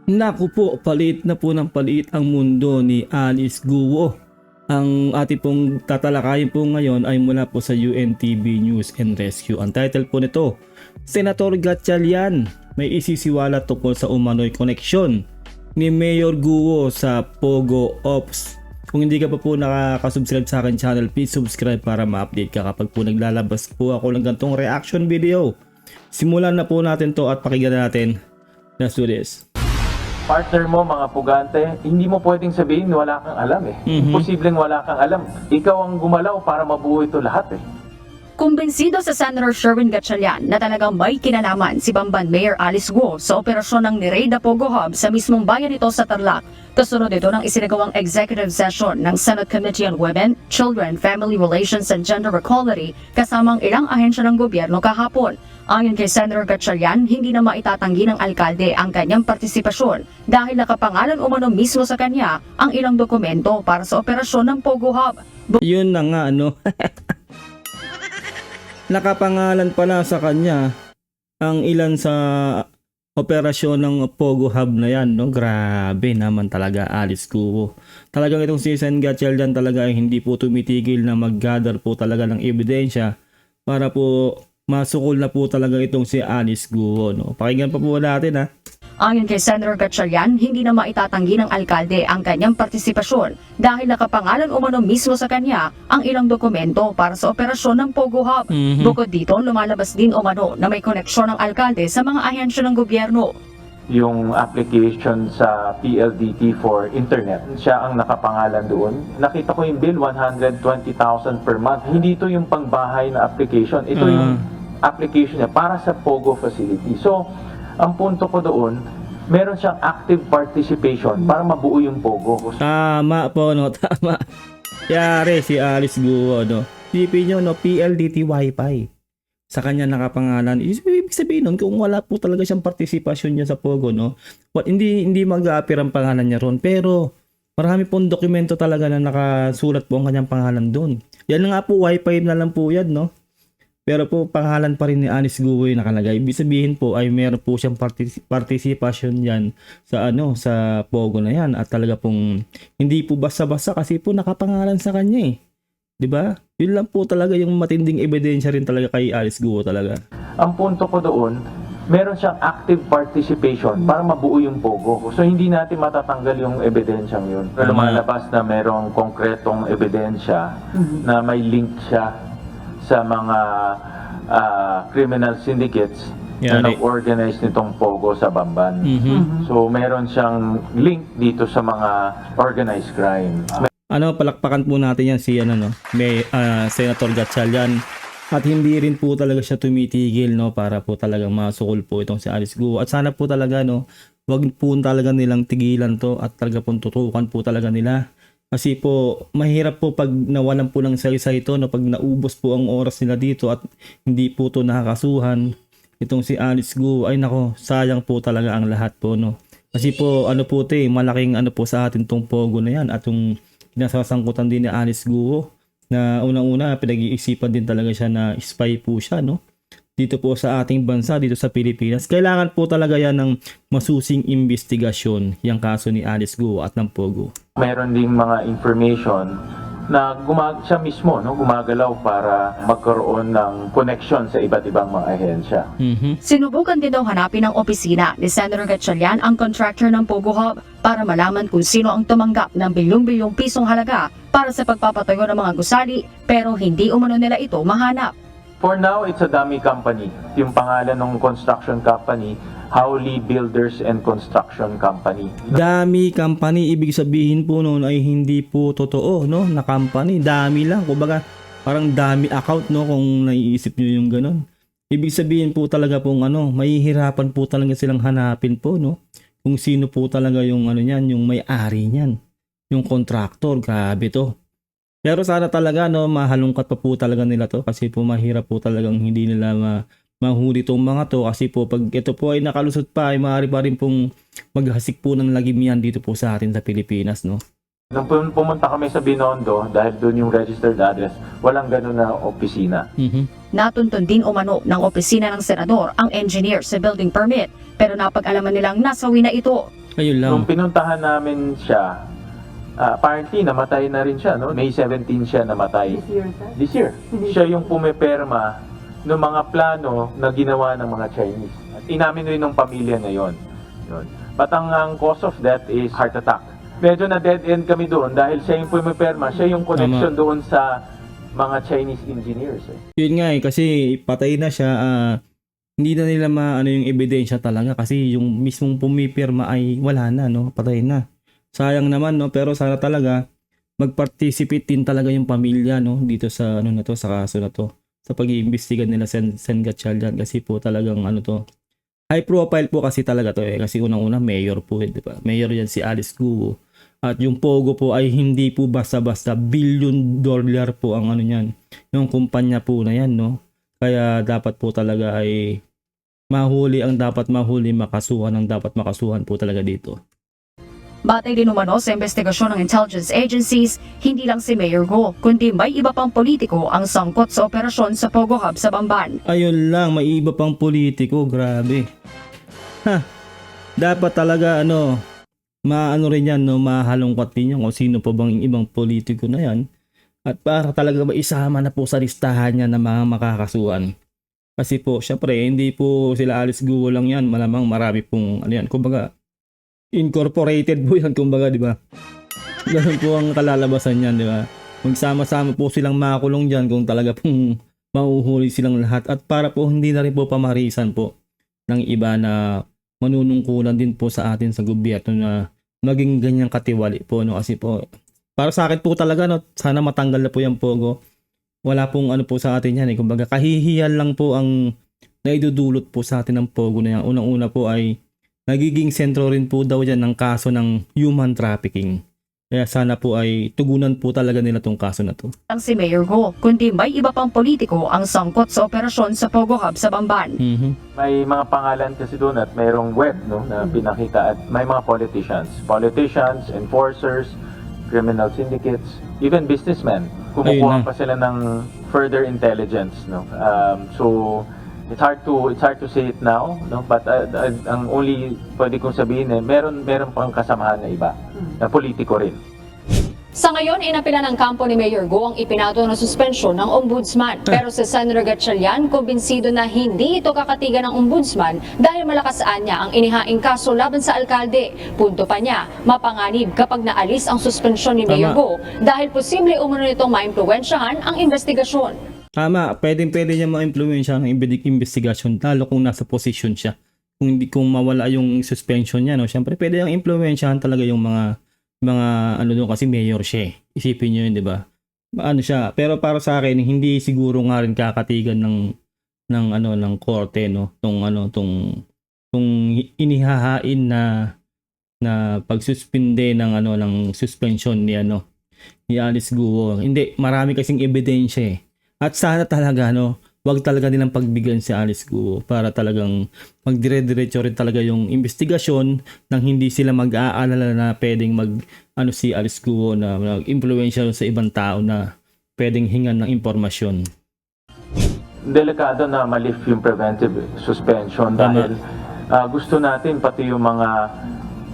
Naku po, paliit na po ng paliit ang mundo ni Alice Guo. Ang ating pong tatalakayin po ngayon ay mula po sa UNTV News and Rescue. Ang title po nito, Senator Gatchalian, may isisiwala tungkol sa umano'y koneksyon ni Mayor Guo sa Pogo Ops. Kung hindi ka pa po nakakasubscribe sa akin channel, please subscribe para ma-update ka kapag po naglalabas po ako ng ganitong reaction video. Simulan na po natin to at pakinggan natin. Let's do this. Partner mo, mga pugante, hindi mo pwedeng sabihin wala kang alam eh. Imposibleng wala kang alam. Ikaw ang gumalaw para mabuo ito lahat eh. Kumbinsido sa Senator Sherwin Gatchalian na talagang may kinalaman si Bamban Mayor Alice Guo sa operasyon ng Nereida Pogo Hub sa mismong bayan nito sa Tarlac. Kasunod ito ng isinagawang executive session ng Senate Committee on Women, Children, Family Relations and Gender Equality kasamang ilang ahensya ng gobyerno kahapon. Ayon kay Senator Gatchalian, hindi na maitatanggi ng alkalde ang kanyang partisipasyon dahil nakapangalan umano mismo sa kanya ang ilang dokumento para sa operasyon ng Pogo Hub. Yun na nga ano. Nakapangalan pala sa kanya ang ilan sa operasyon ng Pogo Hub na yan, no? Grabe naman talaga Alice Guo. Talagang itong si Sen Gatchalian talaga ay hindi po tumitigil na mag-gather po talaga ng ebidensya para po masukol na po talaga itong si Alice Guo, no? Pakinggan pa po natin ha. Ayon kay Senator Gatchalian, hindi na maitatanggi ng alkalde ang kanyang partisipasyon dahil nakapangalan umano mismo sa kanya ang ilang dokumento para sa operasyon ng Pogo Hub. Bukod dito, lumalabas din umano na may koneksyon ng alkalde sa mga ahensya ng gobyerno. Yung application sa PLDT for internet, siya ang nakapangalan doon. Nakita ko yung bill, 120,000 per month. Hindi ito yung pangbahay na application. Ito yung application niya para sa Pogo facility. So, ang punto ko doon, meron siyang active participation para mabuo yung Pogo. Tama po, no? Tama. Yari si Alice Guo, no? Sipin nyo, no? PLDT Wi-Fi. Sa kanya nakapangalan. Ibig sabihin nun, kung wala po talaga siyang partisipasyon niya sa Pogo, no? Hindi mag-a-appear ang pangalan niya ron. Pero, marami pong dokumento talaga na nakasulat po ang kanyang pangalan doon. Yan na nga po, Wi-Fi na lang po yan, no? Pero po, pangalan pa rin ni Alice Guo yung nakalagay. Ibig sabihin po ay meron po siyang participation yan sa Pogo na yan. At talaga pong hindi po basta-basta kasi po nakapangalan sa kanya eh. 'Di ba? Yun lang po talaga yung matinding ebidensya rin talaga kay Alice Guo talaga. Ang punto ko doon, meron siyang active participation para mabuo yung Pogo. So hindi natin matatanggal yung ebidensyang yun. Lumalabas na merong konkretong ebidensya na may link siya sa mga criminal syndicates na nag-organize nitong Pogo sa Bamban. So meron siyang link dito sa mga organized crime. Palakpakan po natin yan si Senator Gatchalian. At hindi rin po talaga siya tumitigil, no, para po talagang masukol po itong si Alice Guo. At sana po talaga, no, wag po talaga nilang tigilan to at talaga pong tutukan po talaga nila. Kasi po, mahirap po pag nawalan po ng saysay ito, no, pag naubos po ang oras nila dito at hindi po to nakakasuhan itong si Alice Guo, ay nako, sayang po talaga ang lahat po, no. Kasi po, malaking po sa atin tong Pogo na yan at yung nasasangkutan din ni Alice Guo na unang-una pinag-iisipan din talaga siya na spy po siya, no. Dito po sa ating bansa, dito sa Pilipinas. Kailangan po talaga yan ng masusing investigasyon, yung kaso ni Alice Guo at ng Pogo. Meron ding mga information na siya mismo gumagalaw para magkaroon ng connection sa iba't ibang mga ahensya. Sinubukan din daw hanapin ng opisina ni Senator Gatchalian ang contractor ng Pogo Hub para malaman kung sino ang tumanggap ng bilyong-bilyong pisong halaga para sa pagpapatayo ng mga gusali pero hindi umano nila ito mahanap. For now, it's a dummy company. Yung pangalan ng construction company, Howley Builders and Construction Company. Dami company, ibig sabihin po noon ay hindi po totoo, no, na company. Dami lang, kumbaga parang dami account, no, kung naiisip nyo yung ganun. Ibig sabihin po talaga pong mahihirapan po talaga silang hanapin po, no, kung sino po talaga yung yung may-ari niyan, yung contractor. Grabe to. Pero sana talaga, no, mahalungkat pa po talaga nila to kasi po mahirap po talagang hindi nila mahuli tong mga to kasi po pag ito po ay nakalusot pa ay maaari pa rin pong maghasik po ng lagim yan dito po sa atin sa Pilipinas, no. Nung pumunta kami sa Binondo, dahil doon yung registered address, walang ganun na opisina. Natuntun din umano ng opisina ng senador ang engineer sa building permit pero napag-alaman nilang nasawi na ito. Ayun lang. Nung pinuntahan namin siya, apparently namatay na rin siya, no? May 17 siya namatay. This year, sir? This year. Siya yung pumiperma ng mga plano na ginawa ng mga Chinese. At inamin rin ng pamilya na yon. But ang cause of death is heart attack. Medyo na dead end kami doon dahil siya yung pumiperma, siya yung connection doon sa mga Chinese engineers. Yun nga kasi patay na siya, hindi na nila maano yung ebidensya talaga kasi yung mismong pumipirma ay wala na, no? Patay na. Sayang naman, no? Pero sana talaga mag-participate din talaga yung pamilya, no? Dito sa ano na to, sa kaso na to. Sa pag-iimbestiga nila Sen Gatchalian kasi po talagang ano to. High profile po kasi talaga to eh. Kasi unang-una mayor po, di ba? Mayor yan si Alice Guo. At yung Pogo po ay hindi po basta-basta, $1 billion po ang ano niyan. Yung kumpanya po na yan, no? Kaya dapat po talaga ay mahuli ang dapat mahuli, makasuhan ang dapat makasuhan po talaga dito. Batay din umano sa investigasyon ng intelligence agencies, hindi lang si Mayor Go, kundi may iba pang politiko ang sangkot sa operasyon sa Pogo Hub sa Bamban. Ayun lang, may iba pang politiko, grabe. Dapat talaga maano rin yan, no, mahalongkat din yan kung sino pa bang ibang politiko na yan. At para talaga maisama na po sa listahan niya ng mga makakasuhan. Kasi po, syempre, hindi po sila Alice Guo lang yan. Malamang marami pong, kumbaga, incorporated po yan, kumbaga, di ba? Ganun po ang kalalabasan niyan, di ba? Magsama-sama po silang makulong dyan kung talaga pong mauhuli silang lahat. At para po hindi na rin po pamarisan po ng iba na manunungkulan din po sa atin sa gobyerno na maging ganyang katiwali po, no? Kasi po, para sa akin po talaga, no, sana matanggal na po yung Pogo. Wala pong ano po sa atin yan eh. Kumbaga, kahihiyan lang po ang naidudulot po sa atin ng Pogo na yan. Unang-una po ay nagiging sentro rin po daw dyan ng kaso ng human trafficking. Kaya sana po ay tugunan po talaga nila tong kaso na to. Ang si Mayor Go, kundi may iba pang politiko ang sangkot sa operasyon sa Pogo Hub sa Bamban. May mga pangalan kasi doon at mayroong web, no, na pinakita at may mga politicians, enforcers, criminal syndicates, even businessmen. Kumukuha Ayun na. pa sila ng further intelligence, no. So it's hard to say it now, no, but ang only pwede kong sabihin meron pang kasamahan na iba na politiko rin. Sa ngayon, inapila ng kampo ni Mayor Go ang ipinato na suspensyon ng ombudsman. Pero si Senator Gatchalian, kumbinsido na hindi ito kakatigan ng ombudsman dahil malakas niya ang inihaing kaso laban sa alkalde. Punto pa niya, mapanganib kapag naalis ang suspensyon ni Mayor Tama. Go dahil posible umano nitong maimpluwensyahan ang investigasyon. Tama, pwede niya ma-impluwensya ng investigasyon lalo kung nasa posisyon siya. Kung mawala yung suspension niya, no, syempre pwede yang impluwensyahan talaga yung mga doon kasi mayor siya. Isipin niyo yun, 'di ba? Ano siya, pero para sa akin hindi siguro nga rin kakatigan ng korte, no, tong inihahain na pagsuspinde ng suspension ni Alice Guo. Hindi, marami kasing ebidensya eh. At sana talaga wag talaga nilang pagbigyan si Alice Guo para talagang magdire-diretso rin talaga yung investigasyon nang hindi sila mag-aalala na pwedeng si Alice Guo na mag-impluwensya sa ibang tao na pwedeng hingan ng impormasyon. Delikado na ma-lift yung preventive suspension dahil gusto natin pati yung mga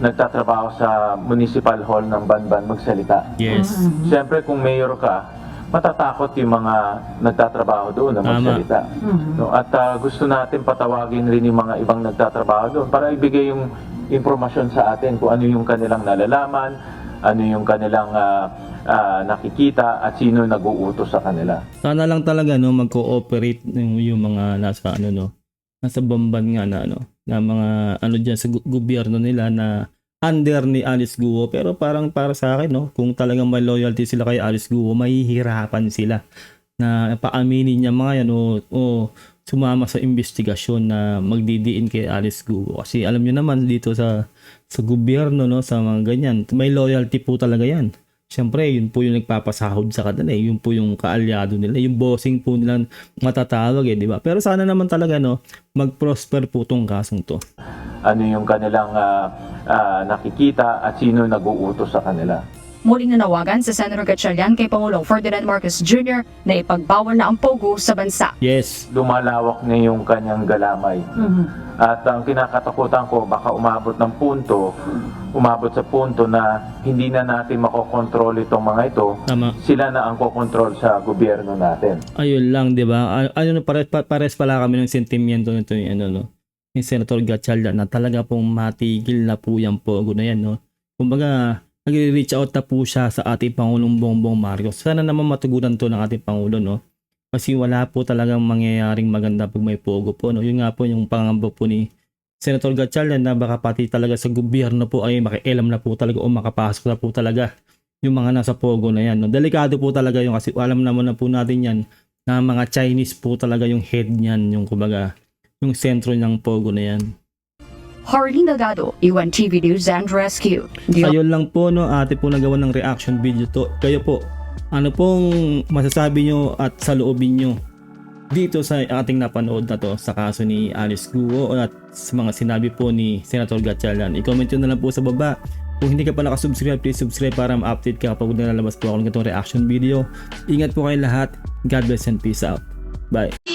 nagtatrabaho sa municipal hall ng Banban magsalita. Yes. Siyempre kung mayor ka, matatakot yung mga nagtatrabaho doon na magsalita. No, at gusto natin patawagin rin yung mga ibang nagtatrabaho doon para ibigay yung impormasyon sa atin kung ano yung kanilang nalalaman, ano yung kanilang nakikita at sino nag-uutos sa kanila. Sana lang talaga mag-cooperate yung mga nasa nasa Bamban nga na mga diyan sa gobyerno nila na under ni Alice Guo, pero parang para sa akin kung talagang may loyalty sila kay Alice Guo, mahihirapan sila na paaminin niya mga yan o sumama sa investigasyon na magdidiin kay Alice Guo. Kasi alam niyo naman dito sa gobyerno sa mga ganyan, may loyalty po talaga yan. Siyempre, yun po yung nagpapasahod sa kanila yun po yung kaalyado nila, yung bossing po nila matatawag di ba? Pero sana naman talaga mag-prosper po tong kasong to. Ano yung kanilang nakikita at sino nag-uutos sa kanila. muling nanawagan sa Senator Gatchalian kay Pangulong Ferdinand Marcos Jr. na ipagbawal na ang pogo sa bansa. Yes. Lumalawak na yung kanyang galamay. At ang kinakatakutan ko, baka umabot sa punto na hindi na natin makokontrol itong mga ito. Tama. Sila na ang kokontrol sa gobyerno natin. Ayun lang, 'di ba? Pares pala kami ng sentimiento nito ni ni Senator Gatchalian na talaga pong matigil na po yung pogo na yan, no. Kumbaga, nagre-reach out na po siya sa ating Pangulong Bongbong Marcos. Sana naman matugunan to ng ating Pangulo, no. Kasi wala po talagang mangyayaring maganda pag may pogo po, no. Yun nga po yung pangamba po ni Senator Gatchalian na baka pati talaga sa gobyerno po ay makialam na po talaga o makapasok na po talaga yung mga nasa pogo na yan, no. Delikado po talaga yung kasi alam naman na po natin yan na mga Chinese po talaga yung head niyan, yung kumbaga yung sentro ng pogo na yan. Harleen Delgado, UNTV News and Rescue. Ayun lang po, no, ate po nagawa ng reaction video to. Kayo po, ano pong masasabi nyo at sa loobin nyo dito sa ating napanood na to sa kaso ni Alice Guo at sa mga sinabi po ni Senator Gatchalian? I-comment nyo na lang po sa baba. Kung hindi ka pa nakasubscribe, please subscribe para ma-update ka kapag nalalabas po ako ng ganitong reaction video. Ingat po kayo lahat. God bless and peace out. Bye.